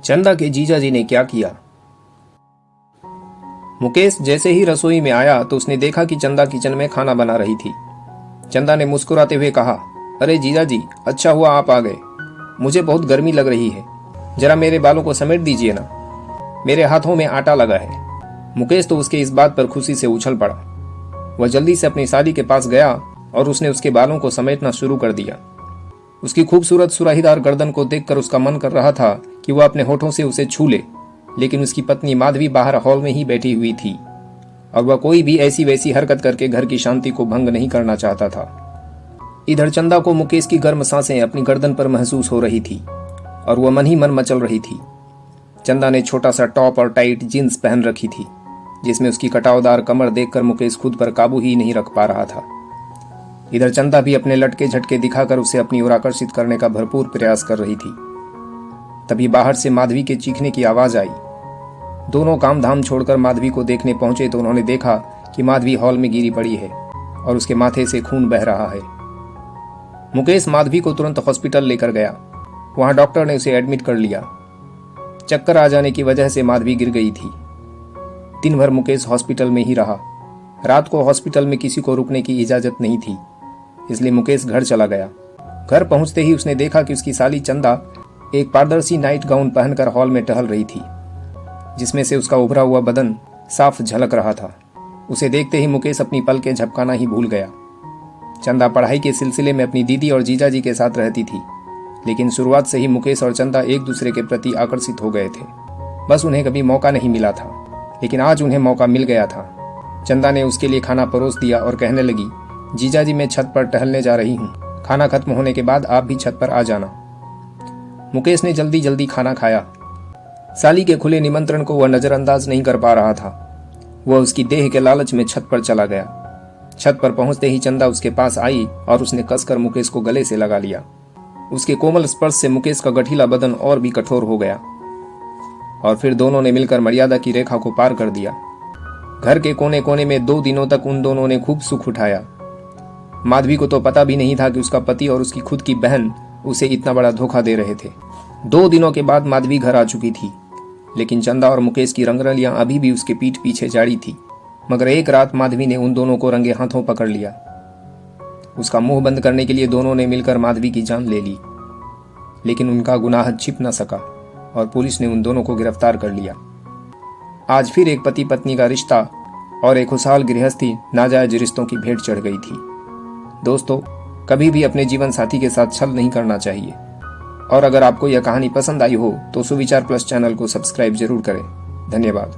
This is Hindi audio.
चंदा के जीजा जी ने क्या किया। मुकेश जैसे ही रसोई में आया तो उसने देखा कि चंदा किचन में खाना बना रही थी। चंदा ने मुस्कुराते हुए कहा, अरे जीजा जी, अच्छा हुआ आप आ गए। मुझे बहुत गर्मी लग रही है, जरा मेरे बालों को समेट दीजिए ना, मेरे हाथों में आटा लगा है। मुकेश तो उसके इस बात पर खुशी से उछल पड़ा। वह जल्दी से अपनी साली के पास गया और उसने उसके बालों को समेटना शुरू कर दिया। उसकी खूबसूरत सुराहीदार गर्दन को देखकर उसका मन कर रहा था कि वह अपने होठों से उसे छू ले, लेकिन उसकी पत्नी माधवी बाहर हॉल में ही बैठी हुई थी और वह कोई भी ऐसी वैसी हरकत करके घर की शांति को भंग नहीं करना चाहता था। इधर चंदा को मुकेश की गर्म सांसें अपनी गर्दन पर महसूस हो रही थी और वह मन ही मन मचल रही थी। चंदा ने छोटा सा टॉप और टाइट जींस पहन रखी थी, जिसमें उसकी कटावदार कमर देखकर मुकेश खुद पर काबू ही नहीं रख पा रहा था। इधर चंदा भी अपने लटके झटके दिखाकर उसे अपनी ओर आकर्षित करने का भरपूर प्रयास कर रही थी। तभी बाहर से माधवी के चीखने की आवाज आई। दोनों काम धाम छोड़कर माधवी को देखने पहुंचे तो उन्होंने देखा कि माधवी हॉल में गिरी पड़ी है और उसके माथे से खून बह रहा है। मुकेश माधवी को तुरंत हॉस्पिटल लेकर गया। वहां डॉक्टर ने उसे एडमिट कर लिया। चक्कर आ जाने की वजह से माधवी गिर गई थी। दिन भर मुकेश हॉस्पिटल में ही रहा। रात को हॉस्पिटल में किसी को रुकने की इजाजत नहीं थी, इसलिए मुकेश घर चला गया। घर पहुंचते ही उसने देखा कि उसकी साली चंदा एक पारदर्शी नाइट गाउन पहनकर हॉल में टहल रही थी, जिसमें से उसका उभरा हुआ बदन साफ झलक रहा था। उसे देखते ही मुकेश अपनी पलकें झपकाना ही भूल गया। चंदा पढ़ाई के सिलसिले में अपनी दीदी और जीजा जी के साथ रहती थी, लेकिन शुरुआत से ही मुकेश और चंदा एक दूसरे के प्रति आकर्षित हो गए थे। बस उन्हें कभी मौका नहीं मिला था, लेकिन आज उन्हें मौका मिल गया था। चंदा ने उसके लिए खाना परोस दिया और कहने लगी, जीजा जी मैं छत पर टहलने जा रही हूँ, खाना खत्म होने के बाद आप भी छत पर आ जाना। मुकेश ने जल्दी जल्दी खाना खाया। साली के खुले निमंत्रण को वह नजरअंदाज नहीं कर पा रहा था। वह उसकी देह के लालच में छत पर चला गया। छत पर पहुंचते ही चंदा उसके पास आई और उसने कसकर मुकेश को गले से लगा लिया। उसके कोमल स्पर्श से मुकेश का गठीला बदन और भी कठोर हो गया और फिर दोनों ने मिलकर मर्यादा की रेखा को पार कर दिया। घर के कोने कोने में 2 दिनों तक उन दोनों ने खूब सुख उठाया। माधवी को तो पता भी नहीं था कि उसका पति और उसकी खुद की बहन उसे इतना बड़ा धोखा दे रहे थे। 2 दिनों के बाद माधवी घर आ चुकी थी, लेकिन चंदा और मुकेश की रंगरलियां अभी भी उसके पीठ पीछे जारी थी। मगर एक रात माधवी ने उन दोनों को रंगे हाथों पकड़ लिया। उसका मुंह बंद करने के लिए दोनों ने मिलकर माधवी की जान ले ली, लेकिन उनका गुनाह छिप न सका और पुलिस ने उन दोनों को गिरफ्तार कर लिया। आज फिर एक पति पत्नी का रिश्ता और एक खुशहाल गृहस्थी नाजायज रिश्तों की भेंट चढ़ गई थी। दोस्तों, कभी भी अपने जीवन साथी के साथ छल नहीं करना चाहिए। और अगर आपको यह कहानी पसंद आई हो तो सुविचार प्लस चैनल को सब्सक्राइब जरूर करें। धन्यवाद।